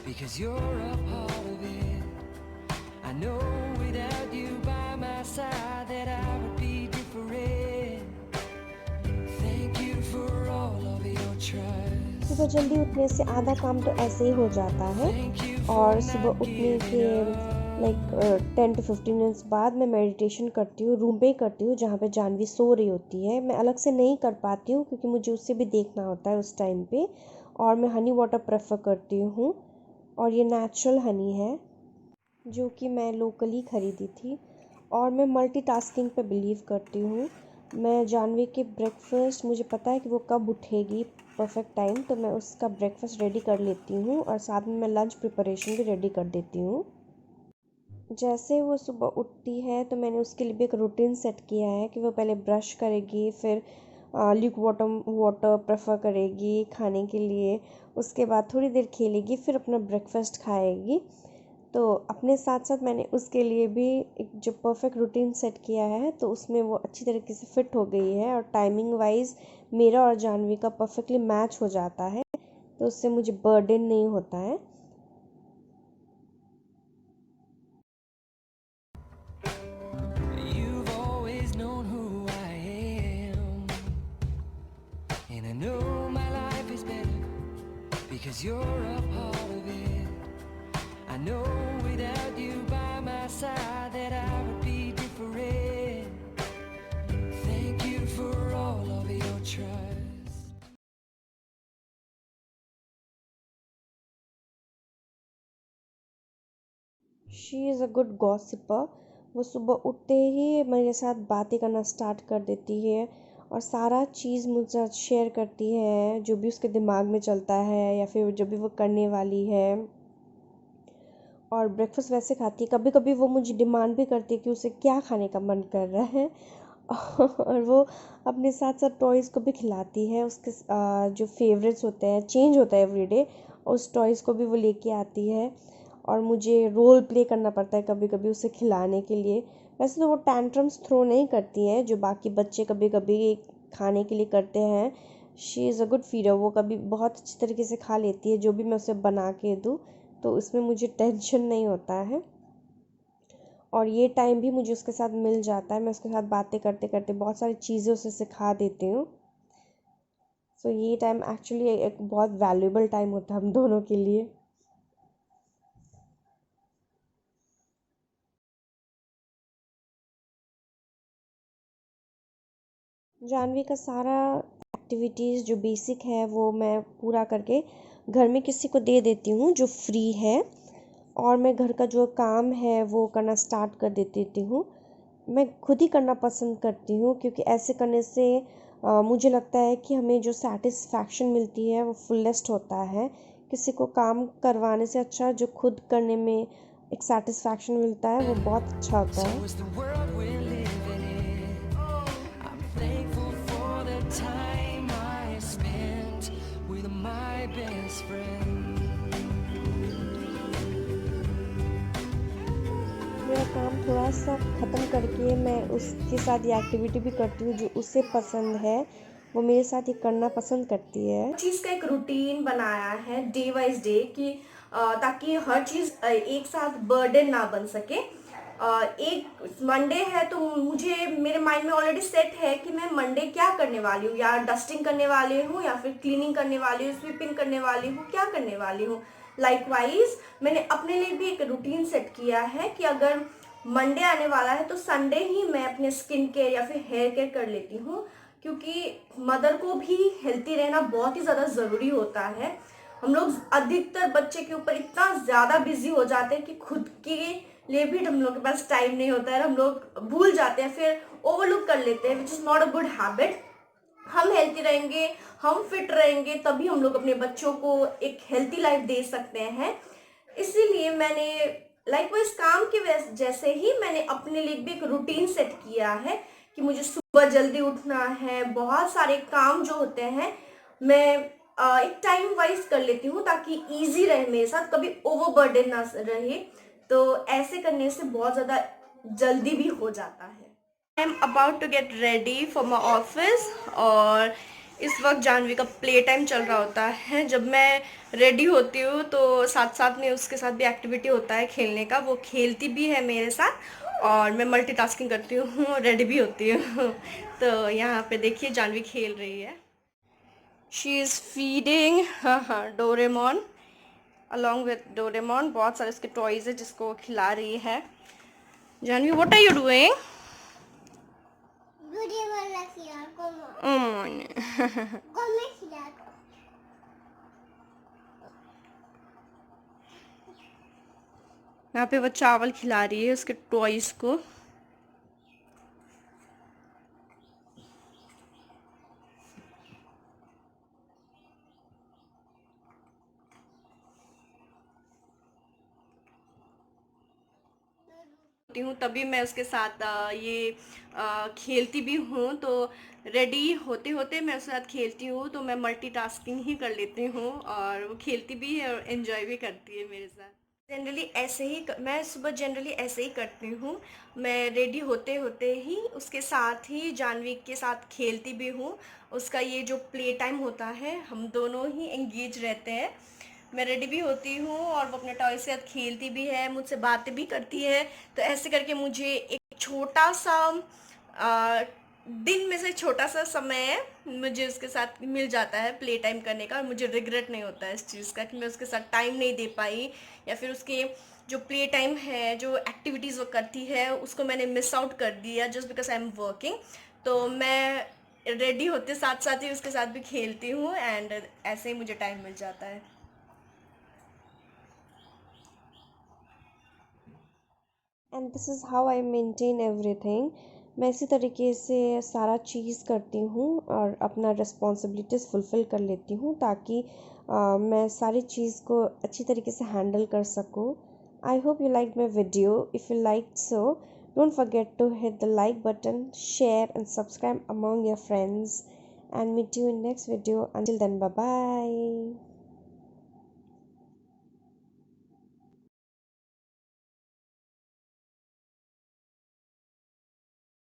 because you're a part of it. I know without you by my side that I would be different. Thank you for all of your trust. सुबह जल्दी उठने से आधा काम तो ऐसे ही हो जाता है। Thank you for और not सुबह उठने के giving up. Like 10 to 15 minutes बाद मैं मेडिटेशन करती हूँ, रूम पे ही करती हूँ जहाँ पे जानवी सो रही होती है। मैं अलग से नहीं कर पाती हूँ क्योंकि मुझे उससे भी देखना होता है उस टाइम पे। और मैं हनी वाटर प्रेफर करती हूँ, और ये नेचुरल हनी है जो कि मैं लोकली ख़रीदी थी। और मैं मल्टीटास्किंग पे बिलीव करती हूँ। मैं जानवी के ब्रेकफास्ट, मुझे पता है कि वो कब उठेगी परफेक्ट टाइम, तो मैं उसका ब्रेकफास्ट रेडी कर लेती हूँ और साथ में मैं लंच प्रिपरेशन भी रेडी कर देती हूँ। जैसे वो सुबह उठती है तो मैंने उसके लिए भी एक रूटीन सेट किया है कि वो पहले ब्रश करेगी, फिर ल्यूक वाटर प्रेफर करेगी खाने के लिए, उसके बाद थोड़ी देर खेलेगी, फिर अपना ब्रेकफास्ट खाएगी। तो अपने साथ साथ मैंने उसके लिए भी एक जो परफेक्ट रूटीन सेट किया है, तो उसमें वो अच्छी तरीके से फिट हो गई है और टाइमिंग वाइज मेरा और जानवी का परफेक्टली मैच हो जाता है, तो उससे मुझे बर्डन नहीं होता है। You've always known who I am, and I know my life is better because you're a part of it. I know without you by my side that I would be different. Thank you for all of your trust. She is a good gossiper. वो सुबह उठते ही मेरे साथ बातें करना start कर देती है और सारा चीज़ मुझसे शेयर करती है, जो भी उसके दिमाग में चलता है या फिर जो भी वो करने वाली है। और ब्रेकफास्ट वैसे खाती है, कभी कभी वो मुझे डिमांड भी करती है कि उसे क्या खाने का मन कर रहा है। और वो अपने साथ साथ टॉयज़ को भी खिलाती है, उसके जो फेवरेट्स होते हैं, चेंज होता है एवरीडे, उस टॉयज़ को भी वो लेके आती है। और मुझे रोल प्ले करना पड़ता है कभी कभी उसे खिलाने के लिए। वैसे तो वो टैंट्रम्स थ्रो नहीं करती हैं जो बाकी बच्चे कभी कभी खाने के लिए करते हैं। She is a good feeder, वो कभी बहुत अच्छी तरीके से खा लेती है जो भी मैं उसे बना के दूँ, तो इसमें मुझे टेंशन नहीं होता है। और ये टाइम भी मुझे उसके साथ मिल जाता है, मैं उसके साथ बातें करते करते बहुत सारी चीज़ें उसे सिखा देती हूँ। सो ये टाइम एक्चुअली एक बहुत वैल्यूबल टाइम होता है हम दोनों के लिए। जानवी का सारा एक्टिविटीज़ जो बेसिक है वो मैं पूरा करके घर में किसी को दे देती हूँ जो फ्री है, और मैं घर का जो काम है वो करना स्टार्ट कर देती हूँ। मैं खुद ही करना पसंद करती हूँ क्योंकि ऐसे करने से मुझे लगता है कि हमें जो सेटिस्फैक्शन मिलती है वो फुलेस्ट होता है। किसी को काम करवाने से अच्छा जो खुद करने में एक सेटिस्फैक्शन मिलता है वो बहुत अच्छा होता So है। is the world we're living in. I'm thankful for the time I spent with my best friend. मेरा काम थोड़ा सा ख़त्म करके मैं उसके साथ ये एक्टिविटी भी करती हूँ जो उसे पसंद है, वो मेरे साथ ये करना पसंद करती है। चीज़ का एक रूटीन बनाया है डे वाइज डे कि ताकि हर चीज़ एक साथ बर्डन ना बन सके। एक मंडे है तो मुझे मेरे माइंड में ऑलरेडी सेट है कि मैं मंडे क्या करने वाली हूँ, या डस्टिंग करने वाली हूँ या फिर क्लीनिंग करने वाली हूँ, स्वीपिंग करने वाली हूँ, क्या करने वाली हूँ। लाइकवाइज मैंने अपने लिए भी एक रूटीन सेट किया है कि अगर मंडे आने वाला है तो संडे ही मैं अपने स्किन केयर या फिर हेयर केयर कर लेती हूँ, क्योंकि मदर को भी हेल्थी रहना बहुत ही ज़्यादा ज़रूरी होता है। हम लोग अधिकतर बच्चे के ऊपर इतना ज़्यादा बिजी हो जाते हैं कि खुद के लिए भी हम लोग के पास टाइम नहीं होता है, हम लोग भूल जाते हैं, फिर ओवरलुक कर लेते हैं, which is not a good habit. हम हेल्थी रहेंगे, हम फिट रहेंगे, तभी हम लोग अपने बच्चों को एक हेल्थी लाइफ दे सकते हैं। इसीलिए मैंने लाइकवाइज काम के जैसे ही मैंने अपने लिए भी एक रूटीन सेट किया है कि मुझे सुबह जल्दी उठना है, बहुत सारे काम जो होते हैं मैं एक टाइम वाइज कर लेती हूँ ताकि इजी रहे मेरे साथ, कभी ओवरबर्डन ना रहे। तो ऐसे करने से बहुत ज़्यादा जल्दी भी हो जाता है। I am about to get ready for my office, और इस वक्त जानवी का प्ले टाइम चल रहा होता है। जब मैं रेडी होती हूँ तो साथ साथ में उसके साथ भी एक्टिविटी होता है खेलने का। वो खेलती भी है मेरे साथ और मैं मल्टीटास्किंग करती हूँ, रेडी भी होती हूँ। तो यहाँ पे देखिए जानवी खेल रही है। She is feeding Doraemon along with Doraemon. बहुत सारे उसके टॉयज़ है जिसको वो खिला रही है। Janvi what are you doing? यहाँ पे वो चावल खिला रही है उसके टॉयज को। हूँ तभी मैं उसके साथ ये खेलती भी हूँ। तो रेडी होते होते मैं उसके साथ खेलती हूँ, तो मैं मल्टीटास्किंग ही कर लेती हूँ और वो खेलती भी है और एंजॉय भी करती है मेरे साथ। जनरली ऐसे ही मैं सुबह जनरली ऐसे ही करती हूँ। मैं रेडी होते होते ही उसके साथ ही जानवी के साथ खेलती भी हूँ। उसका ये जो प्ले टाइम होता है हम दोनों ही एंगेज रहते हैं। मैं रेडी भी होती हूँ और वो अपने टॉय से साथ खेलती भी है, मुझसे बातें भी करती है। तो ऐसे करके मुझे एक छोटा सा आ, दिन में से छोटा सा समय मुझे उसके साथ मिल जाता है प्ले टाइम करने का, और मुझे रिग्रेट नहीं होता है इस चीज़ का कि मैं उसके साथ टाइम नहीं दे पाई, या फिर उसके जो प्ले टाइम है, जो एक्टिविटीज़ वो करती है, उसको मैंने मिस आउट कर दिया just because I am working. तो मैं रेडी होते साथ साथ ही उसके साथ भी खेलती हूँ एंड ऐसे ही मुझे टाइम मिल जाता है। And this is how I maintain everything. मैं इसी तरीके से सारा चीज़ करती हूँ और अपना रिस्पॉन्सिबिलिटीज़ फुलफ़िल कर लेती हूँ ताकि मैं सारी चीज़ को अच्छी तरीके से हैंडल कर सकूँ। I hope you like my video. If you like so don't forget to hit the like button, share and subscribe among your friends, and meet you in next video. Until then, bye bye.